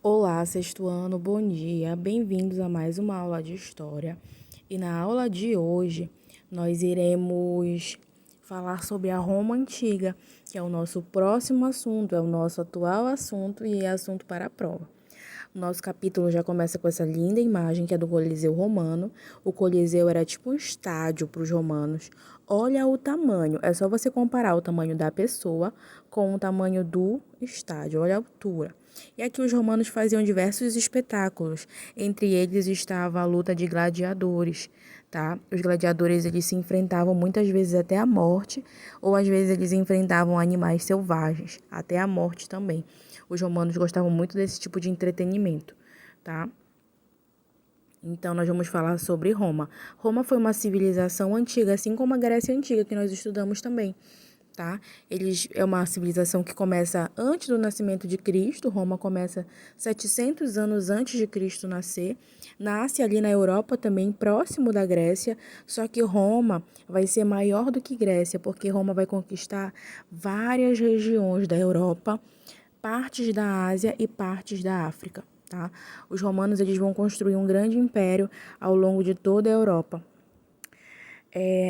Olá, sexto ano, bom dia, bem-vindos a mais uma aula de História. E na aula de hoje, nós iremos falar sobre a Roma Antiga, que é o nosso próximo assunto, é o nosso atual assunto e é assunto para a prova. O nosso capítulo já começa com essa linda imagem que é do Coliseu Romano. O Coliseu era tipo um estádio para os romanos. Olha o tamanho, é só você comparar o tamanho da pessoa com o tamanho do estádio, olha a altura. E aqui os romanos faziam diversos espetáculos, entre eles estava a luta de gladiadores, tá? Os gladiadores eles se enfrentavam muitas vezes até a morte, ou às vezes eles enfrentavam animais selvagens, até a morte também. Os romanos gostavam muito desse tipo de entretenimento, tá? Então, nós vamos falar sobre Roma. Roma foi uma civilização antiga, assim como a Grécia Antiga, que nós estudamos também, tá? É uma civilização que começa antes do nascimento de Cristo. Roma começa 700 anos antes de Cristo nascer. Nasce ali na Europa também, próximo da Grécia. Só que Roma vai ser maior do que Grécia, porque Roma vai conquistar várias regiões da Europa, partes da Ásia e partes da África, tá? Os romanos eles vão construir um grande império ao longo de toda a Europa.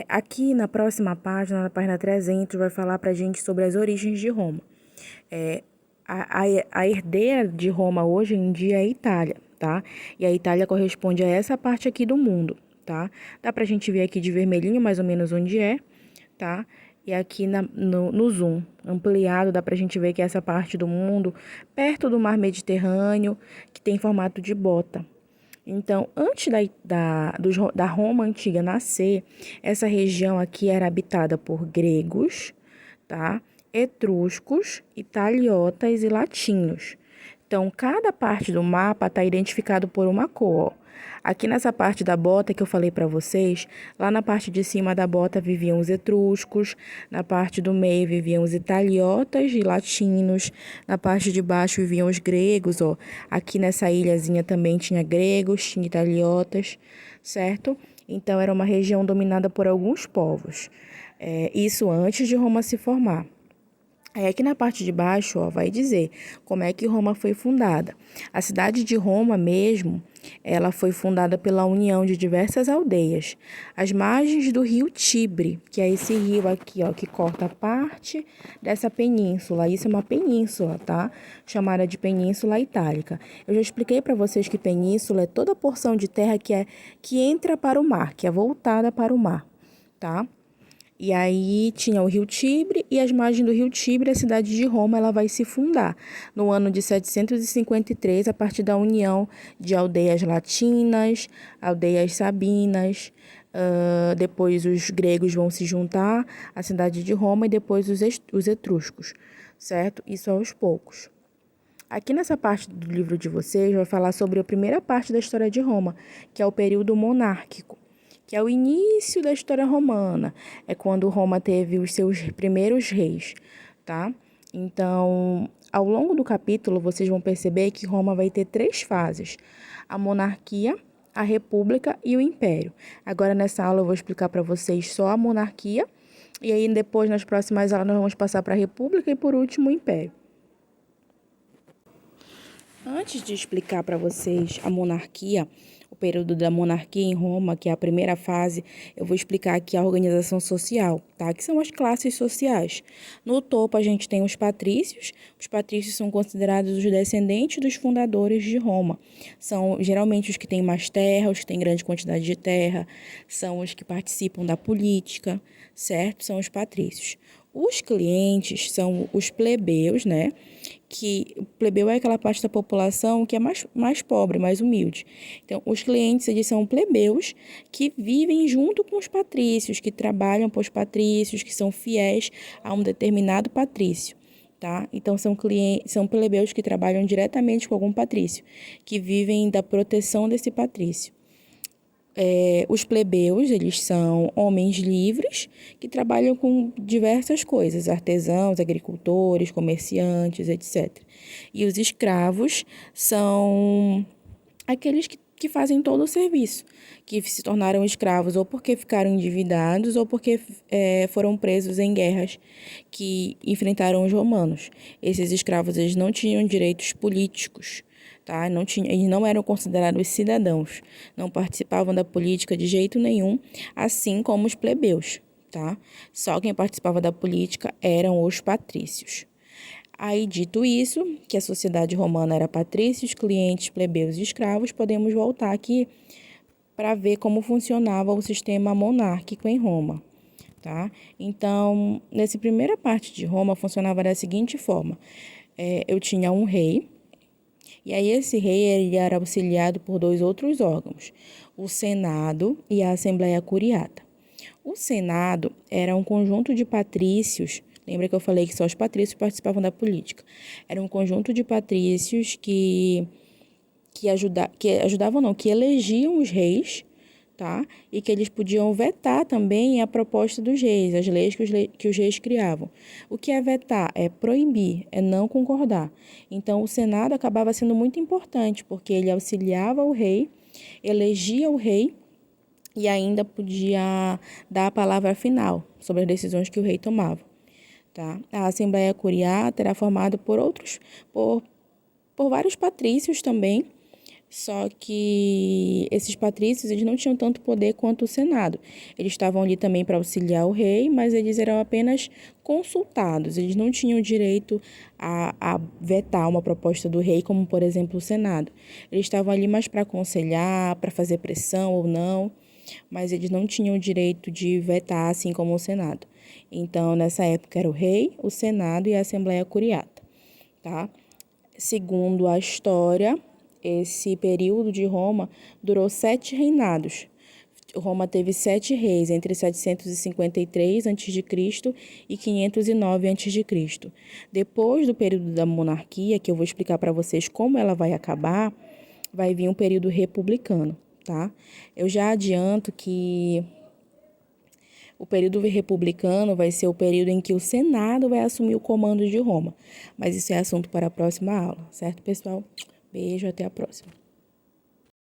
Aqui na próxima página, na página 300, vai falar para a gente sobre as origens de Roma. A herdeira de Roma hoje em dia é a Itália, tá? E a Itália corresponde a essa parte aqui do mundo, tá? Dá pra gente ver aqui de vermelhinho mais ou menos onde é, tá? E aqui no zoom ampliado dá pra gente ver que essa parte do mundo, perto do mar Mediterrâneo, que tem formato de bota. Então, antes da Roma antiga nascer, essa região aqui era habitada por gregos, tá? Etruscos, italiotas e latinos. Então, cada parte do mapa está identificado por uma cor. Aqui nessa parte da bota que eu falei para vocês, lá na parte de cima da bota viviam os etruscos, na parte do meio viviam os italiotas e latinos, na parte de baixo viviam os gregos, ó. Aqui nessa ilhazinha também tinha gregos, tinha italiotas, certo? Então era uma região dominada por alguns povos. Isso antes de Roma se formar. Aí aqui na parte de baixo, ó, vai dizer como é que Roma foi fundada. A cidade de Roma mesmo, ela foi fundada pela união de diversas aldeias. Às margens do rio Tibre, que é esse rio aqui, ó, que corta parte dessa península. Isso é uma península, tá? Chamada de Península Itálica. Eu já expliquei para vocês que península é toda a porção de terra que entra para o mar, que é voltada para o mar, tá? E aí tinha o rio Tibre e as margens do rio Tibre, a cidade de Roma, ela vai se fundar no ano de 753, a partir da união de aldeias latinas, aldeias sabinas. Depois os gregos vão se juntar à cidade de Roma e depois os etruscos, certo? Isso aos poucos. Aqui nessa parte do livro de vocês vai falar sobre a primeira parte da história de Roma, que é o período monárquico, que é o início da história romana. É quando Roma teve os seus primeiros reis, tá? Então, ao longo do capítulo, vocês vão perceber que Roma vai ter 3 fases: a monarquia, a república e o império. Agora, nessa aula, eu vou explicar para vocês só a monarquia, e aí depois, nas próximas aulas, nós vamos passar para a república e, por último, o império. Antes de explicar para vocês a monarquia, o período da monarquia em Roma, que é a primeira fase, eu vou explicar aqui a organização social, tá? Que são as classes sociais. No topo a gente tem os patrícios. Os patrícios são considerados os descendentes dos fundadores de Roma. São geralmente os que têm mais terra, os que têm grande quantidade de terra, são os que participam da política, certo? São os patrícios. Os clientes são os plebeus, né? Que o plebeu é aquela parte da população que é mais pobre, mais humilde. Então, os clientes, eles são plebeus que vivem junto com os patrícios, que trabalham para os patrícios, que são fiéis a um determinado patrício, tá? Então, são plebeus que trabalham diretamente com algum patrício, que vivem da proteção desse patrício. Os plebeus, eles são homens livres que trabalham com diversas coisas, artesãos, agricultores, comerciantes, etc. E os escravos são aqueles que que fazem todo o serviço, que se tornaram escravos ou porque ficaram endividados ou porque foram presos em guerras que enfrentaram os romanos. Esses escravos eles não tinham direitos políticos, tá? Eles não eram considerados cidadãos, não participavam da política de jeito nenhum, assim como os plebeus, tá? Só quem participava da política eram os patrícios. Aí, dito isso, que a sociedade romana era patrícios, clientes, plebeus e escravos, podemos voltar aqui para ver como funcionava o sistema monárquico em Roma, tá? Então, nessa primeira parte de Roma, funcionava da seguinte forma. Eu tinha um rei, e aí esse rei ele era auxiliado por dois outros órgãos, o Senado e a Assembleia Curiata. O Senado era um conjunto de patrícios. Lembra que eu falei que só os patrícios participavam da política? Era um conjunto de patrícios que ajudavam, não, que elegiam os reis, tá? E que eles podiam vetar também a proposta dos reis, as leis que os reis criavam. O que é vetar? É proibir, é não concordar. Então, o Senado acabava sendo muito importante, porque ele auxiliava o rei, elegia o rei, e ainda podia dar a palavra final sobre as decisões que o rei tomava, tá? A Assembleia Curiata era formada por vários patrícios também, só que esses patrícios eles não tinham tanto poder quanto o Senado. Eles estavam ali também para auxiliar o rei, mas eles eram apenas consultados. Eles não tinham direito a vetar uma proposta do rei, como, por exemplo, o Senado. Eles estavam ali mais para aconselhar, para fazer pressão ou não, mas eles não tinham o direito de vetar, assim como o Senado. Então, nessa época, era o rei, o Senado e a Assembleia Curiata, tá? Segundo a história, esse período de Roma durou 7 reinados. Roma teve 7 reis entre 753 a.C. e 509 a.C. Depois do período da monarquia, que eu vou explicar para vocês como ela vai acabar, vai vir um período republicano, tá? Eu já adianto que o período republicano vai ser o período em que o Senado vai assumir o comando de Roma. Mas isso é assunto para a próxima aula, certo, pessoal? Beijo, até a próxima.